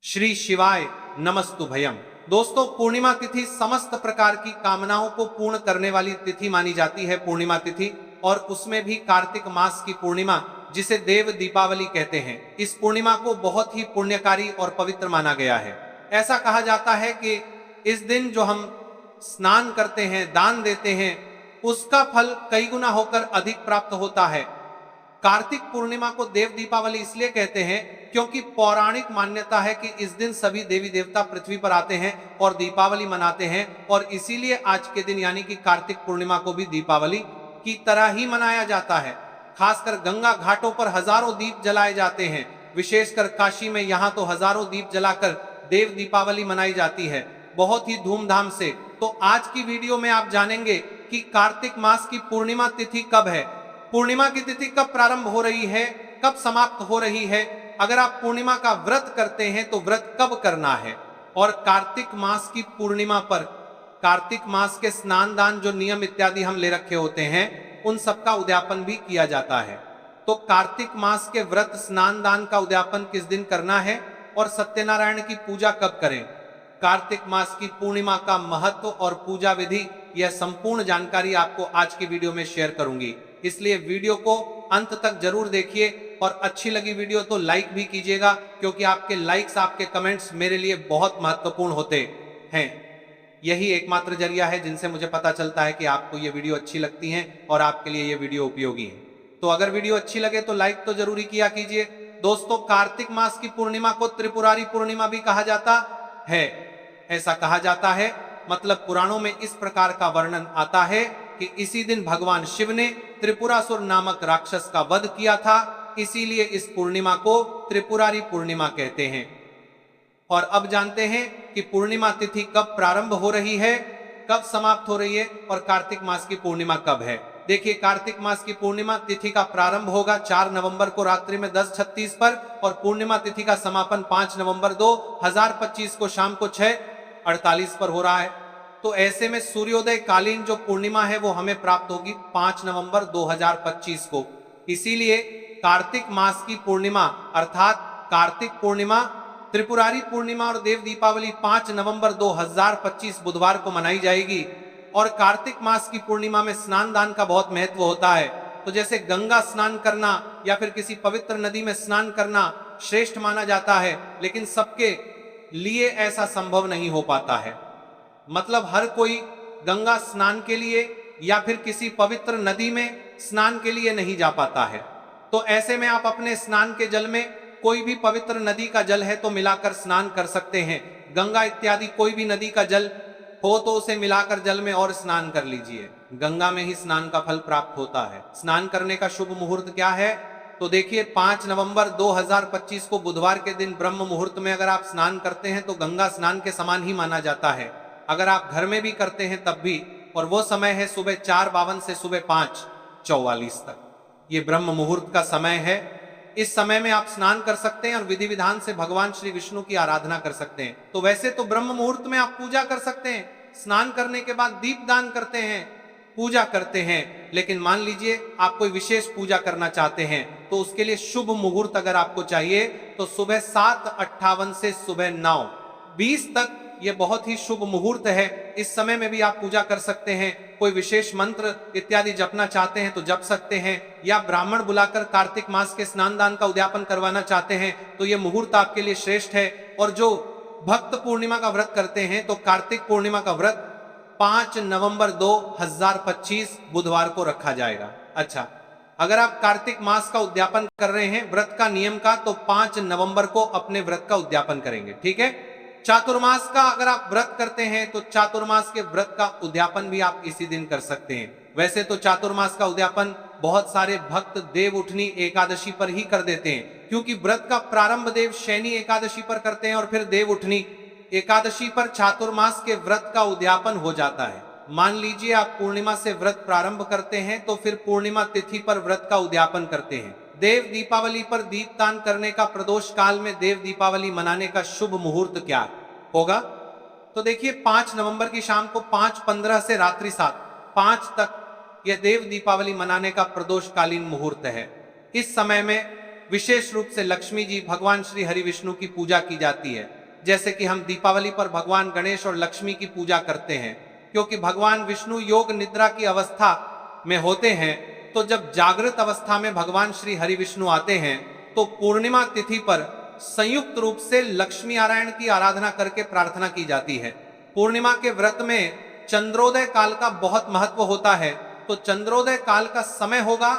श्री शिवाय नमस्तु भयम। दोस्तों, पूर्णिमा तिथि समस्त प्रकार की कामनाओं को पूर्ण करने वाली तिथि मानी जाती है पूर्णिमा तिथि, और उसमें भी कार्तिक मास की पूर्णिमा जिसे देव दीपावली कहते हैं। इस पूर्णिमा को बहुत ही पुण्यकारी और पवित्र माना गया है। ऐसा कहा जाता है कि इस दिन जो हम स्नान करते हैं, दान देते हैं, उसका फल कई गुना होकर अधिक प्राप्त होता है। कार्तिक पूर्णिमा को देव दीपावली इसलिए कहते हैं क्योंकि पौराणिक मान्यता है कि इस दिन सभी देवी देवता पृथ्वी पर आते हैं और दीपावली मनाते हैं, और इसीलिए आज के दिन यानी कि कार्तिक पूर्णिमा को भी दीपावली की तरह ही मनाया जाता है। खासकर गंगा घाटों पर हजारों दीप जलाए जाते हैं। विशेषकर काशी में यहाँ तो हजारों दीप जलाकर देव दीपावली मनाई जाती है, बहुत ही धूमधाम से। तो आज की वीडियो में आप जानेंगे कि कार्तिक मास की पूर्णिमा तिथि कब है, पूर्णिमा की तिथि कब प्रारंभ हो रही है, कब समाप्त हो रही है, अगर आप पूर्णिमा का व्रत करते हैं तो व्रत कब करना है, और कार्तिक मास की पूर्णिमा पर कार्तिक मास के स्नान दान जो नियम इत्यादि हम ले रखे होते हैं उन सबका उद्यापन भी किया जाता है। तो कार्तिक मास के व्रत स्नान दान का उद्यापन किस दिन करना है और सत्यनारायण की पूजा कब करें, कार्तिक मास की पूर्णिमा का महत्व और पूजा विधि, यह संपूर्ण जानकारी आपको आज की वीडियो में शेयर करूंगी। इसलिए वीडियो को अंत तक जरूर देखिए, और अच्छी लगी वीडियो तो लाइक भी कीजिएगा, क्योंकि आपके लाइक्स, आपके कमेंट्स मेरे लिए बहुत महत्वपूर्ण होते हैं। यही एकमात्र जरिया है जिनसे मुझे पता चलता है कि आपको ये वीडियो अच्छी लगती है और आपके लिए ये वीडियो उपयोगी है। तो अगर वीडियो अच्छी लगे तो लाइक तो जरूरी किया कीजिए। दोस्तों, कार्तिक मास की पूर्णिमा को त्रिपुरारी पूर्णिमा भी कहा जाता है। ऐसा कहा जाता है, मतलब पुराणों में इस प्रकार का वर्णन आता है कि इसी दिन भगवान शिव ने त्रिपुरासुर नामक राक्षस का वध किया था, इसीलिए इस पूर्णिमा को त्रिपुरारी पूर्णिमा कहते हैं। और अब जानते हैं कि पूर्णिमा तिथि कब प्रारंभ हो रही है, कब समाप्त हो रही है, और कार्तिक मास की पूर्णिमा कब है। देखिए, कार्तिक मास की पूर्णिमा तिथि का प्रारंभ होगा 4 नवंबर को रात्रि में 10:36 पर, और पूर्णिमा तिथि का समापन 5 नवंबर 2025 को शाम को 6:48 पर हो रहा है। तो ऐसे में सूर्योदय कालीन जो पूर्णिमा है वो हमें प्राप्त होगी 5 नवंबर 2025 को। इसीलिए कार्तिक मास की पूर्णिमा अर्थात कार्तिक पूर्णिमा, त्रिपुरारी पूर्णिमा और देव दीपावली 5 नवंबर 2025 बुधवार को मनाई जाएगी। और कार्तिक मास की पूर्णिमा में स्नान दान का बहुत महत्व होता है। तो जैसे गंगा स्नान करना या फिर किसी पवित्र नदी में स्नान करना श्रेष्ठ माना जाता है, लेकिन सबके लिए ऐसा संभव नहीं हो पाता है। मतलब हर कोई गंगा स्नान के लिए या फिर किसी पवित्र नदी में स्नान के लिए नहीं जा पाता है। तो ऐसे में आप अपने स्नान के जल में कोई भी पवित्र नदी का जल है तो मिलाकर स्नान कर सकते हैं। गंगा इत्यादि कोई भी नदी का जल हो तो उसे मिलाकर जल में और स्नान कर लीजिए। गंगा में ही स्नान का फल प्राप्त होता है। स्नान करने का शुभ मुहूर्त क्या है, तो देखिए 5 नवंबर 2025 को बुधवार के दिन ब्रह्म मुहूर्त में अगर आप स्नान करते हैं तो गंगा स्नान के समान ही माना जाता है। अगर आप घर में भी करते हैं तब भी, और वो समय है सुबह 4:52 से सुबह 5:44 तक। ये ब्रह्म मुहूर्त का समय है। इस समय में आप स्नान कर सकते हैं और विधि विधान से भगवान श्री विष्णु की आराधना कर सकते हैं। तो वैसे तो ब्रह्म मुहूर्त में आप पूजा कर सकते हैं, स्नान करने के बाद दीप दान करते हैं, पूजा करते हैं, लेकिन मान लीजिए आप कोई विशेष पूजा करना चाहते हैं तो उसके लिए शुभ मुहूर्त अगर आपको चाहिए तो सुबह 7:58 से सुबह 9:20 तक ये बहुत ही शुभ मुहूर्त है। इस समय में भी आप पूजा कर सकते हैं। कोई विशेष मंत्र इत्यादि जपना चाहते हैं तो जप सकते हैं, या ब्राह्मण बुलाकर कार्तिक मास के स्नान दान का उद्यापन करवाना चाहते हैं तो ये मुहूर्त आपके लिए श्रेष्ठ है। और जो भक्त पूर्णिमा का व्रत करते हैं तो कार्तिक पूर्णिमा का व्रत 5 नवंबर 2025 बुधवार को रखा जाएगा। अच्छा, अगर आप कार्तिक मास का उद्यापन कर रहे हैं व्रत का नियम का, तो 5 नवंबर को अपने व्रत का उद्यापन करेंगे, ठीक है। चातुर्मास का अगर आप व्रत करते हैं तो चातुर्मास के व्रत का उद्यापन भी आप इसी दिन कर सकते हैं। वैसे तो चातुर्मास का उद्यापन बहुत सारे भक्त देव उठनी एकादशी पर ही कर देते हैं, क्योंकि व्रत का प्रारंभ देव शैनी एकादशी पर करते हैं और फिर देव उठनी एकादशी पर चातुर्मास के व्रत का उद्यापन हो जाता है। मान लीजिए आप पूर्णिमा से व्रत प्रारंभ करते हैं तो फिर पूर्णिमा तिथि पर व्रत का उद्यापन करते हैं। देव दीपावली पर दीपदान करने का प्रदोष काल में देव दीपावली मनाने का शुभ मुहूर्त क्या होगा, तो देखिए 5 नवंबर की शाम को 5:15 से रात्रि 7:05 तक यह देव दीपावली मनाने का प्रदोषकालीन मुहूर्त है। इस समय में विशेष रूप से लक्ष्मी जी भगवान श्री हरि विष्णु की पूजा की जाती है। जैसे कि हम दीपावली पर भगवान गणेश और लक्ष्मी की पूजा करते हैं, क्योंकि भगवान विष्णु योग निद्रा की अवस्था में होते हैं। तो जब जागृत अवस्था में भगवान श्री हरि विष्णु आते हैं तो पूर्णिमा तिथि पर संयुक्त रूप से लक्ष्मी नारायण की आराधना करके प्रार्थना की जाती है। पूर्णिमा के व्रत में चंद्रोदय काल का बहुत महत्व होता है। तो चंद्रोदय काल का समय होगा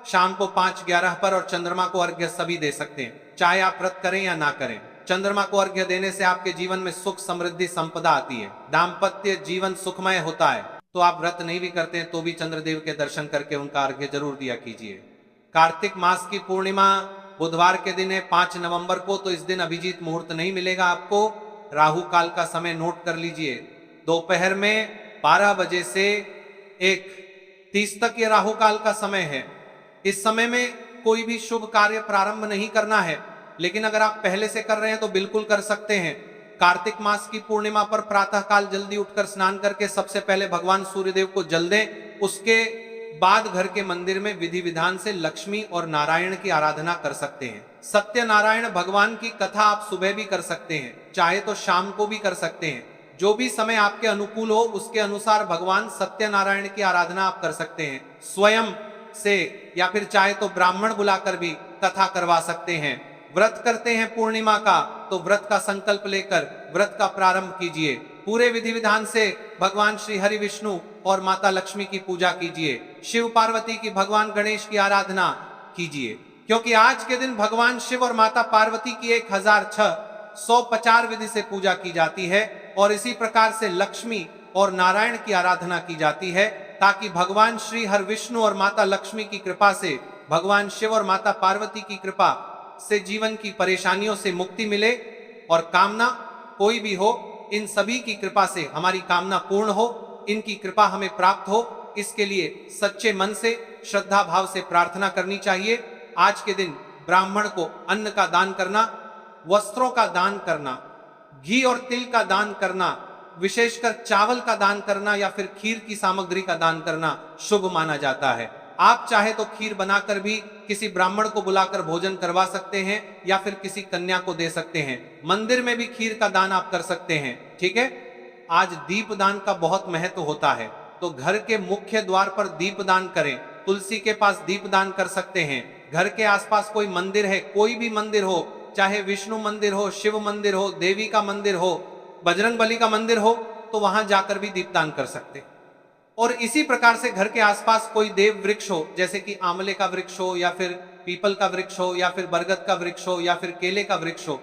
शाम को 5:11 पर, और चंद्रमा को अर्घ्य सभी दे सकते हैं, चाहे आप व्रत करें या ना करें। चंद्रमा को अर्घ्य देने से आपके जीवन में सुख समृद्धि संपदा आती है, दाम्पत्य जीवन सुखमय होता है। तो आप व्रत नहीं भी करते हैं तो भी चंद्रदेव के दर्शन करके उनका अर्घ्य जरूर दिया कीजिए। कार्तिक मास की पूर्णिमा बुधवार के दिन है 5 नवंबर को, तो इस दिन अभिजीत मुहूर्त नहीं मिलेगा आपको। राहु काल का समय नोट कर लीजिए, दोपहर में 12 बजे से 1:30 तक ये राहु काल का समय है। इस समय में कोई भी शुभ कार्य प्रारंभ नहीं करना है, लेकिन अगर आप पहले से कर रहे हैं तो बिल्कुल कर सकते हैं। कार्तिक मास की पूर्णिमा पर प्रातः काल जल्दी उठकर स्नान करके सबसे पहले भगवान सूर्यदेव को जल दें। उसके बाद घर के मंदिर में विधि विधान से लक्ष्मी और नारायण की आराधना कर सकते हैं। सत्यनारायण भगवान की कथा आप सुबह भी कर सकते हैं, चाहे तो शाम को भी कर सकते हैं। जो भी समय आपके अनुकूल हो उसके अनुसार भगवान सत्यनारायण की आराधना आप कर सकते हैं स्वयं से, या फिर चाहे तो ब्राह्मण बुलाकर भी कथा करवा सकते हैं। व्रत करते हैं पूर्णिमा का तो व्रत का संकल्प लेकर व्रत का प्रारंभ कीजिए। पूरे विधि विधान से भगवान श्री हरि विष्णु और माता लक्ष्मी की पूजा कीजिए। शिव पार्वती की, भगवान गणेश की आराधना कीजिए, क्योंकि आज के दिन भगवान शिव और माता पार्वती की 1650 विधि से पूजा की जाती है। और इसी प्रकार से लक्ष्मी और नारायण की आराधना की जाती है, ताकि भगवान श्री हरि विष्णु और माता लक्ष्मी की कृपा से, भगवान शिव और माता पार्वती की कृपा से जीवन की परेशानियों से मुक्ति मिले, और कामना कोई भी हो इन सभी की कृपा से हमारी कामना पूर्ण हो, इनकी कृपा हमें प्राप्त हो। इसके लिए सच्चे मन से श्रद्धा भाव से प्रार्थना करनी चाहिए। आज के दिन ब्राह्मण को अन्न का दान करना, वस्त्रों का दान करना, घी और तिल का दान करना, विशेषकर चावल का दान करना या फिर खीर की सामग्री का दान करना शुभ माना जाता है। आप चाहे तो खीर बनाकर भी किसी ब्राह्मण को बुलाकर भोजन करवा सकते हैं, या फिर किसी कन्या को दे सकते हैं। मंदिर में भी खीर का दान आप कर सकते हैं, ठीक है। आज दीप दान का बहुत महत्व होता है, तो घर के मुख्य द्वार पर दीप दान करें। तुलसी के पास दीप दान कर सकते हैं। घर के आसपास कोई मंदिर है, कोई भी मंदिर हो, चाहे विष्णु मंदिर हो, शिव मंदिर हो, देवी का मंदिर हो, बजरंग बली का मंदिर हो, तो वहां जाकर भी दीपदान कर सकते हैं। और इसी प्रकार से घर के आसपास कोई देव वृक्ष हो, जैसे कि आंवले का वृक्ष हो, या फिर पीपल का वृक्ष हो, या फिर बरगद का वृक्ष हो, या फिर केले का वृक्ष हो,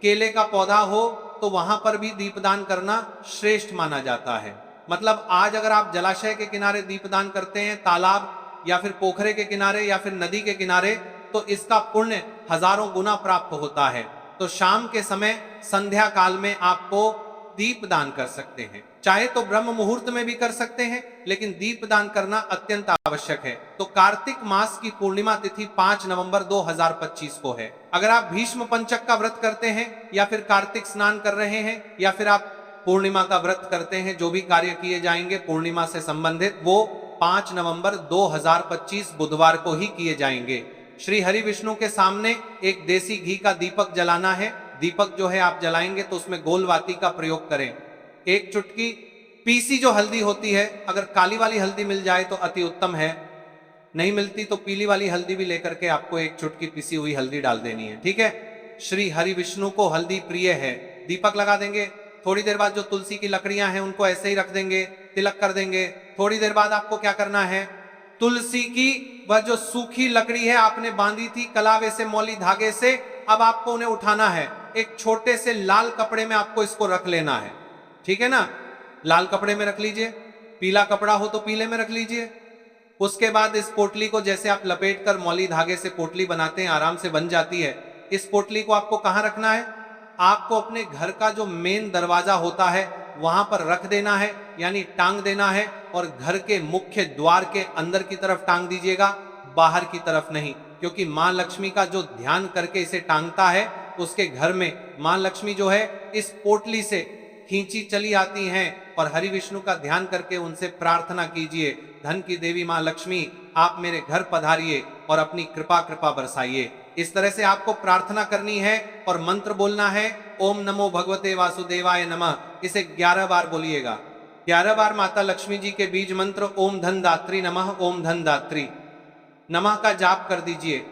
केले का पौधा हो, तो वहां पर भी दीपदान करना श्रेष्ठ माना जाता है। मतलब आज अगर आप जलाशय के किनारे दीपदान करते हैं, तालाब या फिर पोखरे के किनारे या फिर नदी के किनारे, तो इसका पुण्य हजारों गुना प्राप्त होता है। तो शाम के समय संध्या काल में आपको दीप दान कर सकते हैं, चाहे तो ब्रह्म मुहूर्त में भी कर सकते हैं, लेकिन दीप दान करना अत्यंत आवश्यक है। तो कार्तिक मास की पूर्णिमा तिथि 5 नवंबर 2025 को है। अगर आप भीष्म पंचक का व्रत करते हैं, या फिर कार्तिक स्नान कर रहे हैं, या फिर आप पूर्णिमा का व्रत करते हैं, जो भी कार्य किए जाएंगे पूर्णिमा से संबंधित, वो 5 नवंबर 2025 बुधवार को ही किए जाएंगे। श्री हरि विष्णु के सामने एक देसी घी का दीपक जलाना है। दीपक जो है आप जलाएंगे तो उसमें गोलवाती का प्रयोग करें। एक चुटकी पीसी जो हल्दी होती है, अगर काली वाली हल्दी मिल जाए तो अति उत्तम है, नहीं मिलती तो पीली वाली हल्दी भी लेकर के आपको एक चुटकी पिसी हुई हल्दी डाल देनी है, ठीक है। श्री हरि विष्णु को हल्दी प्रिय है। दीपक लगा देंगे, थोड़ी देर बाद जो तुलसी की लकड़ियां हैं उनको ऐसे ही रख देंगे, तिलक कर देंगे। थोड़ी देर बाद आपको क्या करना है, तुलसी की वह जो सूखी लकड़ी है आपने बांधी थी कलावे से, मौली धागे से, अब आपको उन्हें उठाना है। एक छोटे से लाल कपड़े में आपको इसको रख लेना है, ठीक है ना। लाल कपड़े में रख लीजिए, पीला कपड़ा हो तो पीले में रख लीजिए। उसके बाद इस पोटली को जैसे आप लपेट कर मौली धागे से पोटली बनाते हैं, आराम से बन जाती है। इस पोटली को आपको कहां रखना है, आपको अपने घर का जो मेन दरवाजा होता है वहां पर रख देना है, यानी टांग देना है। और घर के मुख्य द्वार के अंदर की तरफ टांग दीजिएगा, बाहर की तरफ नहीं, क्योंकि मां लक्ष्मी का जो ध्यान करके इसे टांगता है, उसके घर में मां लक्ष्मी जो है इस पोटली से खींची चली आती हैं। और हरि विष्णु का ध्यान करके उनसे प्रार्थना कीजिए, धन की देवी मां लक्ष्मी आप मेरे घर पधारिए और अपनी कृपा बरसाइए। इस तरह से आपको प्रार्थना करनी है और मंत्र बोलना है, ओम नमो भगवते वासुदेवाय नमः। इसे 11 बार बोलिएगा। 11 बार माता लक्ष्मी जी के बीज मंत्र ओम धन दात्री नमः, ओम धन दात्री नमः का जाप कर दीजिए।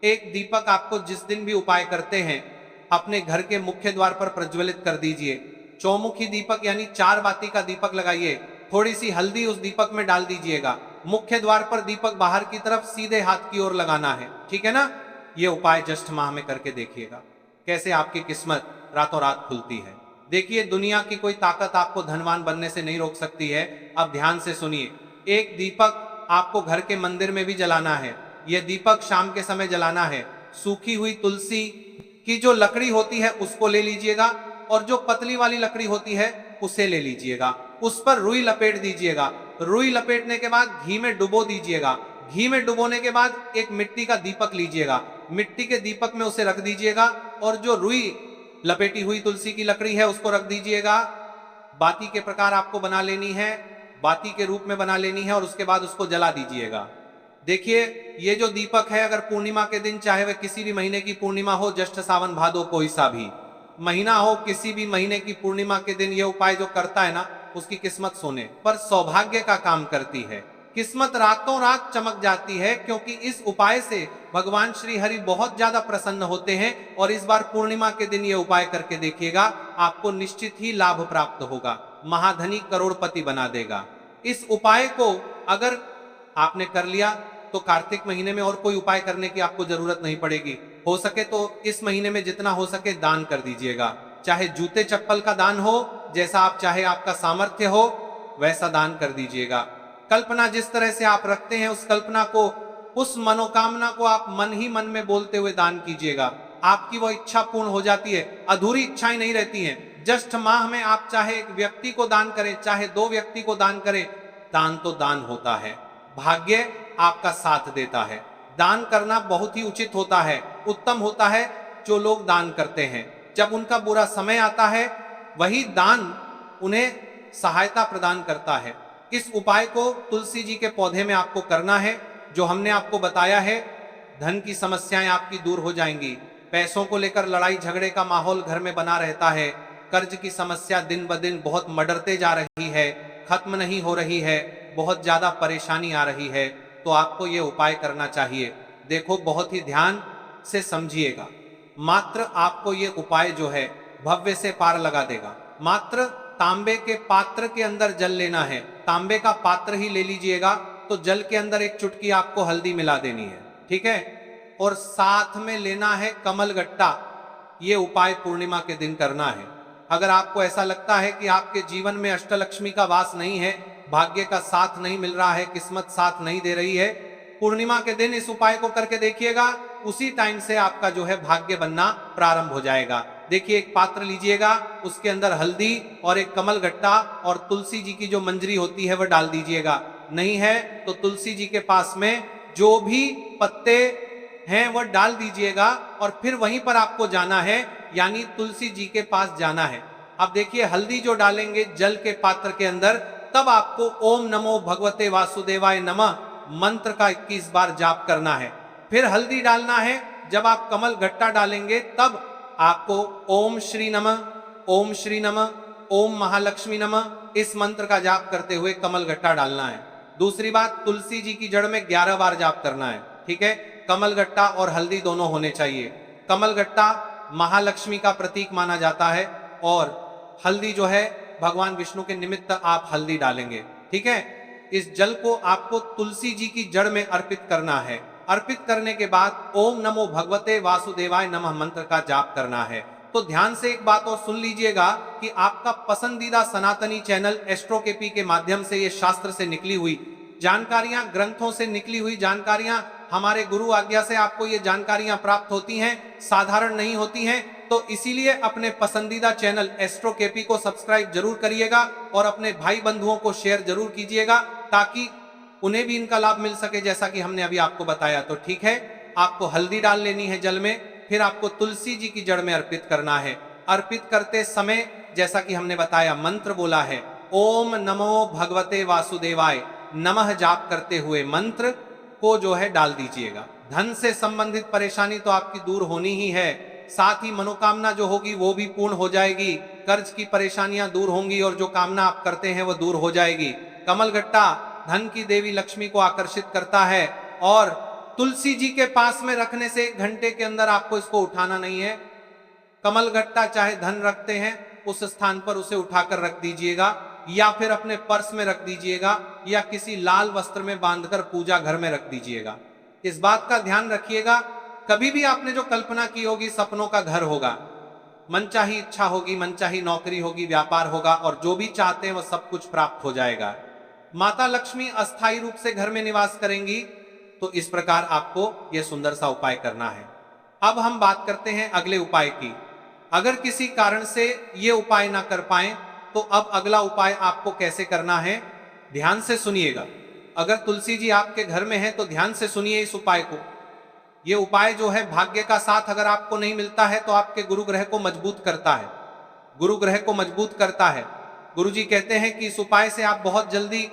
एक दीपक आपको जिस दिन भी उपाय करते हैं अपने घर के मुख्य द्वार पर प्रज्वलित कर दीजिए। चौमुखी दीपक यानी 4 बाती का दीपक लगाइए, थोड़ी सी हल्दी उस दीपक में डाल दीजिएगा। मुख्य द्वार पर दीपक बाहर की तरफ सीधे हाथ की ओर लगाना है, ठीक है ना। यह उपाय ज्येष्ठ माह में करके देखिएगा कैसे आपकी किस्मत रातों रात खुलती है। देखिए, दुनिया की कोई ताकत आपको धनवान बनने से नहीं रोक सकती है। अब ध्यान से सुनिए, एक दीपक आपको घर के मंदिर में भी जलाना है। यह दीपक शाम के समय जलाना है। सूखी हुई तुलसी की जो लकड़ी होती है उसको ले लीजिएगा और जो पतली वाली लकड़ी होती है उसे ले लीजिएगा। उस पर रुई लपेट दीजिएगा। रुई लपेटने के बाद घी में डुबो दीजिएगा। घी में डुबोने के बाद एक मिट्टी का दीपक लीजिएगा। मिट्टी के दीपक में उसे रख दीजिएगा और जो रुई लपेटी हुई तुलसी की लकड़ी है उसको रख दीजिएगा। बाती के प्रकार आपको बना लेनी है, बाती के रूप में बना लेनी है और उसके बाद उसको जला दीजिएगा। देखिए, ये जो दीपक है अगर पूर्णिमा के दिन, चाहे वह किसी भी महीने की पूर्णिमा हो, ज्येष्ठ सावन भादो कोई सा भी महीना हो, किसी भी महीने की पूर्णिमा के दिन ये उपाय जो करता है ना, उसकी किस्मत सोने पर सौभाग्य का काम करती है। किस्मत रातों रात चमक जाती है, क्योंकि इस उपाय से भगवान श्री हरि बहुत ज्यादा प्रसन्न होते हैं। और इस बार पूर्णिमा के दिन ये उपाय करके देखिएगा, आपको निश्चित ही लाभ प्राप्त होगा, महाधनी करोड़पति बना देगा। इस उपाय को अगर आपने कर लिया तो कार्तिक महीने में और कोई उपाय करने की आपको जरूरत नहीं पड़ेगी। हो सके तो इस महीने में जितना हो सके दान कर दीजिएगा, चाहे जूते चप्पल का दान हो, जैसा आप चाहे, आपका सामर्थ्य हो वैसा दान कर दीजिएगा। कल्पना जिस तरह से आप रखते हैं, उस कल्पना को, उस मनोकामना को आप मन ही मन में बोलते हुए दान कीजिएगा। आपकी वो इच्छा पूर्ण हो जाती है, अधूरी इच्छाएं नहीं रहती हैं। ज्येष्ठ माह में आप चाहे एक व्यक्ति को दान करें, चाहे 2 व्यक्ति को दान करें, दान तो दान होता है। भाग्य आपका साथ देता है। दान करना बहुत ही उचित होता है, उत्तम होता है जो लोग दान करते हैं। जब उनका बुरा समय आता है, वही दान उन्हें सहायता प्रदान करता है। इस उपाय को तुलसी जी के पौधे में आपको करना है, जो हमने आपको बताया है। धन की समस्याएं आपकी दूर हो जाएंगी। पैसों को लेकर लड़ाई झगड़े का माहौल घर में बना रहता है। कर्ज की समस्या दिन ब दिन बहुत मडरते जा रही है, खत्म नहीं हो रही है, बहुत ज्यादा परेशानी आ रही है। तो आपको ये उपाय करना चाहिए। देखो, बहुत ही ध्यान से समझिएगा। मात्र आपको ये उपाय जो है भव्य से पार लगा देगा। मात्र तांबे के पात्र के अंदर जल लेना है। तांबे का पात्र ही ले लीजिएगा, तो जल के अंदर एक चुटकी आपको हल्दी मिला देनी है, ठीक है। और साथ में लेना है कमल गट्टा। ये उपाय पूर्णिमा के दिन करना है। अगर आपको ऐसा लगता है कि आपके जीवन में अष्टलक्ष्मी का वास नहीं है, भाग्य का साथ नहीं मिल रहा है, किस्मत साथ नहीं दे रही है, पूर्णिमा के दिन इस उपाय को करके देखिएगा। उसी टाइम से आपका जो है भाग्य बनना प्रारंभ हो जाएगा। देखिए, एक पात्र लीजिएगा, उसके अंदर हल्दी और एक कमल गट्टा और तुलसी जी की जो मंजरी होती है वह डाल दीजिएगा। नहीं है तो तुलसी जी के पास में जो भी पत्ते हैं वह डाल दीजिएगा और फिर वहीं पर आपको जाना है, यानी तुलसी जी के पास जाना है। अब देखिए, हल्दी जो डालेंगे जल के पात्र के अंदर, तब आपको ओम नमो भगवते वासुदेवाय नमः मंत्र का 21 बार जाप करना है। फिर हल्दी डालना है। जब आप कमल गट्टा डालेंगे तब आपको ओम श्री नमः, ओम श्री नमः, ओम महालक्ष्मी नमः इस मंत्र का जाप करते हुए कमल गट्टा डालना है। दूसरी बात, तुलसी जी की जड़ में 11 बार जाप करना है, ठीक है। कमल गट्टा और हल्दी दोनों होने चाहिए। कमल गट्टा महालक्ष्मी का प्रतीक माना जाता है और हल्दी जो है भगवान विष्णु के निमित्त आप हल्दी डालेंगे, ठीक है। इस जल को आपको तुलसी जी की जड़ में अर्पित करना है। अर्पित करने के बाद ओम नमो भगवते वासुदेवाय नमः मंत्र का जाप करना है। तो ध्यान से एक बात और सुन लीजिएगा कि आपका पसंदीदा सनातनी चैनल एस्ट्रो केपी के माध्यम से ये शास्त्र से निकली हुई जानकारियां, ग्रंथों से निकली हुई जानकारियां, हमारे गुरु आज्ञा से आपको ये जानकारियां प्राप्त होती हैं, साधारण नहीं होती हैं। तो इसीलिए अपने पसंदीदा चैनल एस्ट्रो केपी को सब्सक्राइब जरूर करिएगा और अपने भाई बंधुओं को शेयर जरूर कीजिएगा, ताकि उन्हें भी इनका लाभ मिल सके, जैसा कि हमने अभी आपको बताया। तो ठीक है, आपको हल्दी डाल लेनी है जल में, फिर आपको तुलसी जी की जड़ में अर्पित करना है। अर्पित करते समय जैसा कि हमने बताया, मंत्र बोला है ओम नमो भगवते वासुदेवाय नमः जाप करते हुए मंत्र को जो है डाल दीजिएगा। धन से संबंधित परेशानी तो आपकी दूर होनी ही है, साथ ही मनोकामना जो होगी वो भी पूर्ण हो जाएगी, कर्ज की परेशानियां दूर होंगी और जो कामना आप करते हैं वो दूर हो जाएगी। कमलगट्टा धन की देवी लक्ष्मी को आकर्षित करता है और तुलसी जी के पास में रखने से 1 घंटे के अंदर आपको इसको उठाना नहीं है। कमलगट्टा चाहे धन रखते हैं उस स्थान पर उसे उठाकर रख दीजिएगा या फिर अपने पर्स में रख दीजिएगा या किसी लाल वस्त्र में बांधकर पूजा घर में रख दीजिएगा। इस बात का ध्यान रखिएगा, कभी भी आपने जो कल्पना की होगी सपनों का घर होगा, मनचाही इच्छा होगी, मनचाही नौकरी होगी, व्यापार होगा और जो भी चाहते हैं वह सब कुछ प्राप्त हो जाएगा। माता लक्ष्मी अस्थायी रूप से घर में निवास करेंगी, तो इस प्रकार आपको यह सुंदर सा उपाय करना है। अब हम बात करते हैं अगले उपाय की। अगर किसी कारण से ये उपाय ना कर पाए तो अब अगला उपाय आपको कैसे करना है, ध्यान से सुनिएगा। अगर तुलसी जी आपके घर में है तो ध्यान से सुनिए इस उपाय को। यह उपाय जो है भाग्य का साथ अगर आपको नहीं मिलता है तो आपके गुरु ग्रह को मजबूत करता है, गुरु ग्रह को मजबूत करता है। गुरु जी कहते हैं कि इस उपाय से आप बहुत जल्दी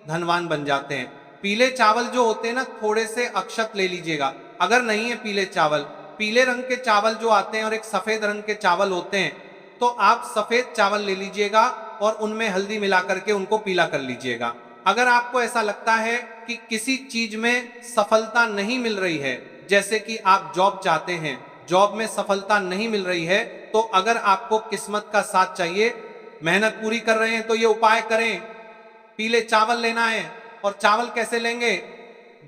धनवान बन जाते हैं। पीले चावल जो होते हैं ना, थोड़े से अक्षत ले लीजिएगा। अगर नहीं है पीले चावल, पीले रंग के चावल जो आते हैं और एक सफेद रंग के चावल होते हैं, तो आप सफेद चावल ले लीजिएगा और उनमें हल्दी मिला करके उनको पीला कर लीजिएगा। अगर आपको ऐसा लगता है कि किसी चीज में सफलता नहीं मिल रही है, जैसे कि आप जॉब चाहते हैं, जॉब में सफलता नहीं मिल रही है, तो अगर आपको किस्मत का साथ चाहिए, मेहनत पूरी कर रहे हैं, तो ये उपाय करें। पीले चावल लेना है और चावल कैसे लेंगे,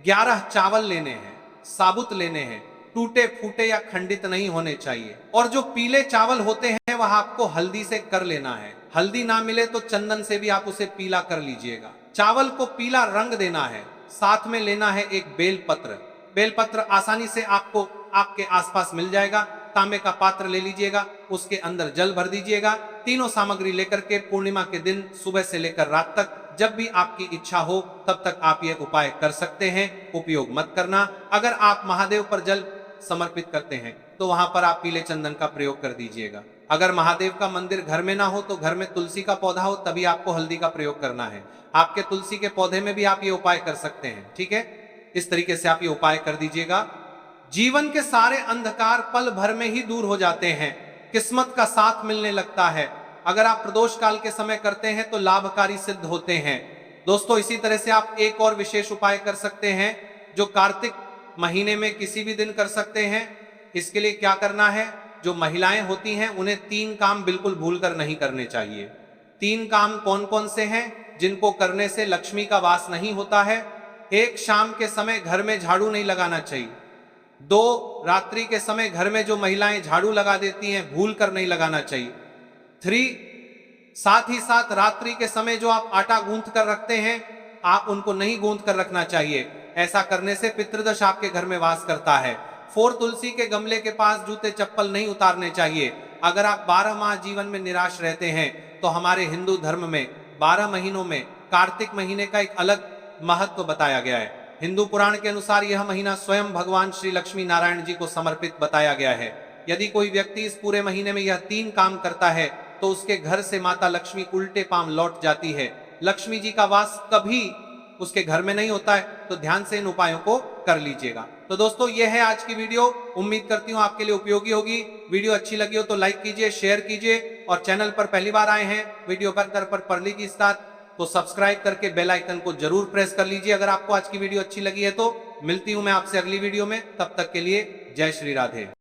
11 चावल लेने हैं, साबुत लेने हैं, टूटे फूटे या खंडित नहीं होने चाहिए। और जो पीले चावल होते हैं वह आपको हल्दी से कर लेना है। हल्दी ना मिले तो चंदन से भी आप उसे पीला कर लीजिएगा। चावल को पीला रंग देना है। साथ में लेना है एक बेलपत्र। बेलपत्र आसानी से आपको आपके आसपास मिल जाएगा। तांबे का पात्र ले लीजिएगा, उसके अंदर जल भर दीजिएगा। तीनों सामग्री लेकर के पूर्णिमा के दिन सुबह से लेकर रात तक जब भी आपकी इच्छा हो तब तक आप ये उपाय कर सकते हैं। उपयोग मत करना। अगर आप महादेव पर जल समर्पित करते हैं तो वहां पर आप पीले चंदन का प्रयोग कर दीजिएगा। अगर महादेव का मंदिर घर में ना हो तो घर में तुलसी का पौधा हो तभी आपको हल्दी का प्रयोग करना है। आपके तुलसी के पौधे में भी आप ये उपाय कर सकते हैं। ठीक है, इस तरीके से आप ये उपाय कर दीजिएगा। जीवन के सारे अंधकार पल भर में ही दूर हो जाते हैं, किस्मत का साथ मिलने लगता है। अगर आप प्रदोष काल के समय करते हैं तो लाभकारी सिद्ध होते हैं। दोस्तों, इसी तरह से आप एक और विशेष उपाय कर सकते हैं जो कार्तिक महीने में किसी भी दिन कर सकते हैं। इसके लिए क्या करना है, जो महिलाएं होती हैं उन्हें 3 काम बिल्कुल भूलकर नहीं करने चाहिए। 3 काम कौन कौन से हैं जिनको करने से लक्ष्मी का वास नहीं होता है? 1, शाम के समय घर में झाड़ू नहीं लगाना चाहिए। 2, रात्रि के समय घर में जो महिलाएं झाड़ू लगा देती हैं भूल कर नहीं लगाना चाहिए। 3, साथ ही साथ रात्रि के समय जो आप आटा गूंथ कर रखते हैं आप उनको नहीं गूंथ कर रखना चाहिए। ऐसा करने से पितृदोष आपके घर में वास करता है। 4, तुलसी के गमले के पास जूते चप्पल नहीं उतारने चाहिए। अगर आप 12 माह जीवन में निराश रहते हैं तो हमारे हिंदू धर्म में 12 महीनों में कार्तिक महीने का एक अलग महत्व बताया गया है। हिंदू पुराण के अनुसार यह महीना स्वयं भगवान श्री लक्ष्मी नारायण जी को समर्पित बताया गया है। यदि कोई व्यक्ति इस पूरे महीने में यह 3 काम करता है तो उसके घर से माता लक्ष्मी उल्टे पांव लौट जाती है। लक्ष्मी जी का वास कभी उसके घर में नहीं होता है, तो ध्यान से इन उपायों को कर लीजिएगा। तो दोस्तों, यह है आज की वीडियो। उम्मीद करती हूँ आपके लिए उपयोगी होगी। वीडियो अच्छी लगी हो तो लाइक कीजिए, शेयर कीजिए और चैनल पर पहली बार आए हैं वीडियो पर परली की साथ तो सब्सक्राइब करके बेल आइकन को जरूर प्रेस कर लीजिए। अगर आपको आज की वीडियो अच्छी लगी है तो मिलती हूं मैं आपसे अगली वीडियो में। तब तक के लिए जय श्री राधे।